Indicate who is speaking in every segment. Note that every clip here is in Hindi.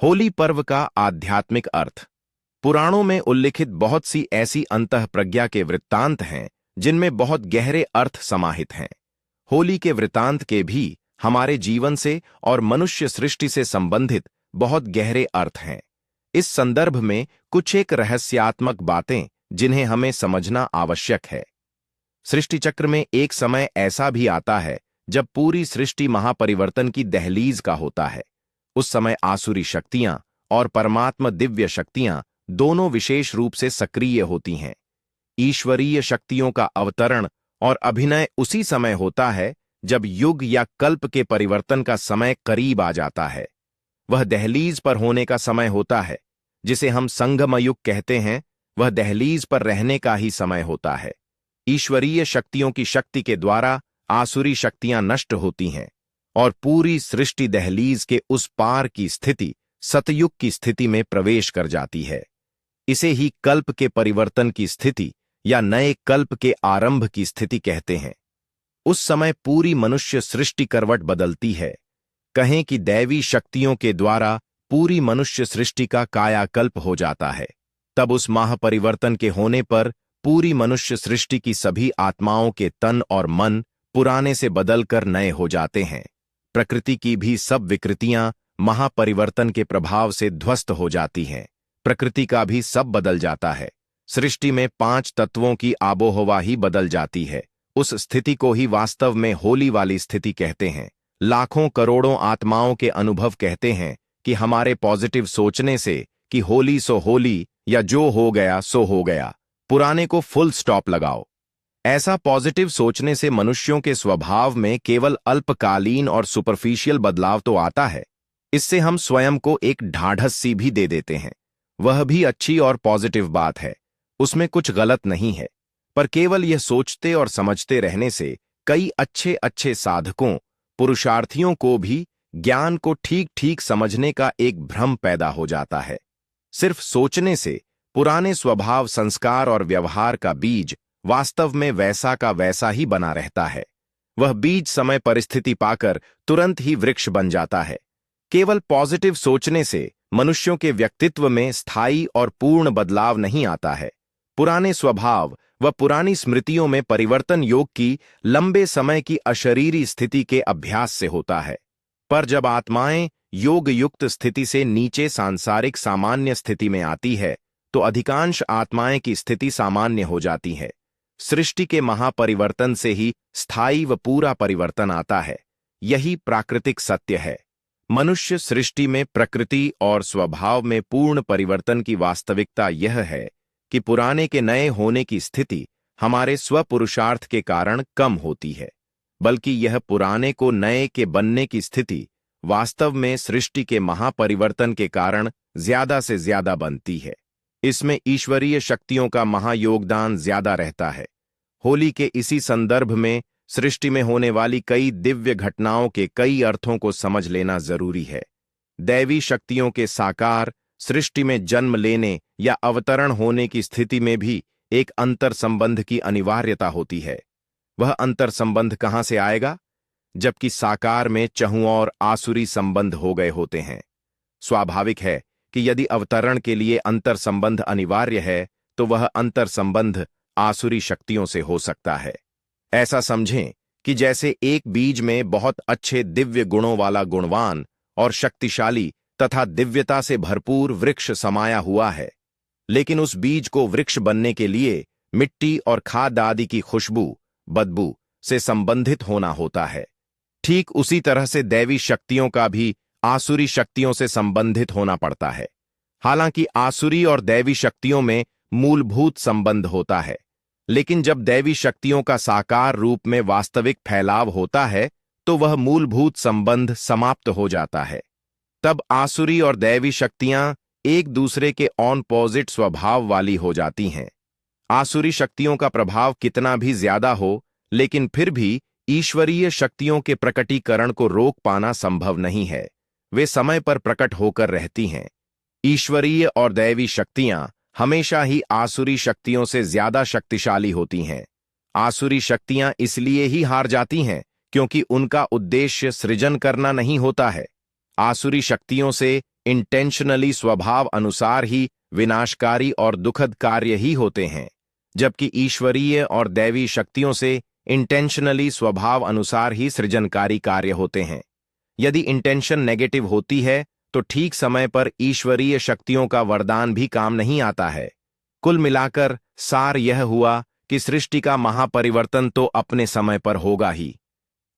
Speaker 1: होली पर्व का आध्यात्मिक अर्थ। पुराणों में उल्लिखित बहुत सी ऐसी अंतःप्रज्ञा के वृत्तांत हैं जिनमें बहुत गहरे अर्थ समाहित हैं। होली के वृत्तांत के भी हमारे जीवन से और मनुष्य सृष्टि से संबंधित बहुत गहरे अर्थ हैं। इस संदर्भ में कुछ एक रहस्यात्मक बातें जिन्हें हमें समझना आवश्यक है। सृष्टि चक्र में एक समय ऐसा भी आता है जब पूरी सृष्टि महापरिवर्तन की दहलीज का होता है। उस समय आसुरी शक्तियां और परमात्मा दिव्य शक्तियां दोनों विशेष रूप से सक्रिय होती हैं। ईश्वरीय शक्तियों का अवतरण और अभिनय उसी समय होता है जब युग या कल्प के परिवर्तन का समय करीब आ जाता है। वह दहलीज पर होने का समय होता है, जिसे हम संगमयुग कहते हैं। वह दहलीज पर रहने का ही समय होता है। ईश्वरीय शक्तियों की शक्ति के द्वारा आसुरी शक्तियां नष्ट होती हैं और पूरी सृष्टि दहलीज के उस पार की स्थिति, सतयुग की स्थिति में प्रवेश कर जाती है। इसे ही कल्प के परिवर्तन की स्थिति या नए कल्प के आरंभ की स्थिति कहते हैं। उस समय पूरी मनुष्य सृष्टि करवट बदलती है। कहें कि दैवी शक्तियों के द्वारा पूरी मनुष्य सृष्टि का कायाकल्प हो जाता है। तब उस महापरिवर्तन के होने पर पूरी मनुष्य सृष्टि की सभी आत्माओं के तन और मन पुराने से बदलकर नए हो जाते हैं। प्रकृति की भी सब विकृतियां महापरिवर्तन के प्रभाव से ध्वस्त हो जाती हैं। प्रकृति का भी सब बदल जाता है। सृष्टि में 5 तत्वों की आबोहवा ही बदल जाती है। उस स्थिति को ही वास्तव में होली वाली स्थिति कहते हैं। लाखों करोड़ों आत्माओं के अनुभव कहते हैं कि हमारे पॉजिटिव सोचने से कि होली सो होली या जो हो गया सो हो गया, पुराने को फुल स्टॉप लगाओ। ऐसा पॉजिटिव सोचने से मनुष्यों के स्वभाव में केवल अल्पकालीन और सुपरफिशियल बदलाव तो आता है। इससे हम स्वयं को एक ढाढ़स सी भी दे देते हैं। वह भी अच्छी और पॉजिटिव बात है, उसमें कुछ गलत नहीं है। पर केवल यह सोचते और समझते रहने से कई अच्छे अच्छे साधकों, पुरुषार्थियों को भी ज्ञान को ठीक ठीक समझने का एक भ्रम पैदा हो जाता है। सिर्फ सोचने से पुराने स्वभाव, संस्कार और व्यवहार का बीज वास्तव में वैसा का वैसा ही बना रहता है। वह बीज समय परिस्थिति पाकर तुरंत ही वृक्ष बन जाता है। केवल पॉजिटिव सोचने से मनुष्यों के व्यक्तित्व में स्थायी और पूर्ण बदलाव नहीं आता है। पुराने स्वभाव व पुरानी स्मृतियों में परिवर्तन योग की लंबे समय की अशरीरी स्थिति के अभ्यास से होता है। पर जब आत्माएं योग युक्त स्थिति से नीचे सांसारिक सामान्य स्थिति में आती है तो अधिकांश आत्माएं की स्थिति सामान्य हो जाती है। सृष्टि के महापरिवर्तन से ही स्थायी व पूरा परिवर्तन आता है। यही प्राकृतिक सत्य है। मनुष्य सृष्टि में प्रकृति और स्वभाव में पूर्ण परिवर्तन की वास्तविकता यह है कि पुराने के नए होने की स्थिति हमारे स्वपुरुषार्थ के कारण कम होती है, बल्कि यह पुराने को नए के बनने की स्थिति वास्तव में सृष्टि के महापरिवर्तन के कारण ज्यादा से ज्यादा बनती है। इसमें ईश्वरीय शक्तियों का महायोगदान ज्यादा रहता है। होली के इसी संदर्भ में सृष्टि में होने वाली कई दिव्य घटनाओं के कई अर्थों को समझ लेना जरूरी है। दैवी शक्तियों के साकार सृष्टि में जन्म लेने या अवतरण होने की स्थिति में भी एक अंतर संबंध की अनिवार्यता होती है। वह अंतर संबंध कहां से आएगा? जबकि साकार में चहुंओर आसुरी संबंध हो गए होते हैं। स्वाभाविक है कि यदि अवतरण के लिए अंतर संबंध अनिवार्य है तो वह अंतर संबंध आसुरी शक्तियों से हो सकता है। ऐसा समझें कि जैसे एक बीज में बहुत अच्छे दिव्य गुणों वाला गुणवान और शक्तिशाली तथा दिव्यता से भरपूर वृक्ष समाया हुआ है, लेकिन उस बीज को वृक्ष बनने के लिए मिट्टी और खाद आदि की खुशबू, बदबू से संबंधित होना होता है। ठीक उसी तरह से दैवी शक्तियों का भी आसुरी शक्तियों से संबंधित होना पड़ता है। हालांकि आसुरी और दैवी शक्तियों में मूलभूत संबंध होता है, लेकिन जब दैवी शक्तियों का साकार रूप में वास्तविक फैलाव होता है तो वह मूलभूत संबंध समाप्त हो जाता है। तब आसुरी और दैवी शक्तियां एक दूसरे के ऑपोजिट स्वभाव वाली हो जाती हैं। आसुरी शक्तियों का प्रभाव कितना भी ज्यादा हो, लेकिन फिर भी ईश्वरीय शक्तियों के प्रकटीकरण को रोक पाना संभव नहीं है। वे समय पर प्रकट होकर रहती हैं। ईश्वरीय और दैवी शक्तियां हमेशा ही आसुरी शक्तियों से ज्यादा शक्तिशाली होती हैं। आसुरी शक्तियां इसलिए ही हार जाती हैं क्योंकि उनका उद्देश्य सृजन करना नहीं होता है। आसुरी शक्तियों से इंटेंशनली स्वभाव अनुसार ही विनाशकारी और दुखद कार्य ही होते हैं, जबकि ईश्वरीय और दैवी शक्तियों से इंटेंशनली स्वभाव अनुसार ही सृजनकारी कार्य होते हैं। यदि इंटेंशन नेगेटिव होती है तो ठीक समय पर ईश्वरीय शक्तियों का वरदान भी काम नहीं आता है। कुल मिलाकर सार यह हुआ कि सृष्टि का महापरिवर्तन तो अपने समय पर होगा ही,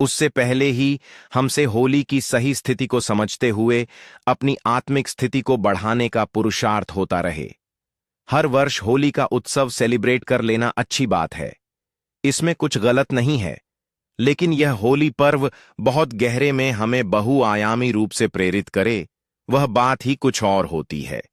Speaker 1: उससे पहले ही हमसे होली की सही स्थिति को समझते हुए अपनी आत्मिक स्थिति को बढ़ाने का पुरुषार्थ होता रहे। हर वर्ष होली का उत्सव सेलिब्रेट कर लेना अच्छी बात है, इसमें कुछ गलत नहीं है, लेकिन यह होली पर्व बहुत गहरे में हमें बहुआयामी रूप से प्रेरित करे, वह बात ही कुछ और होती है।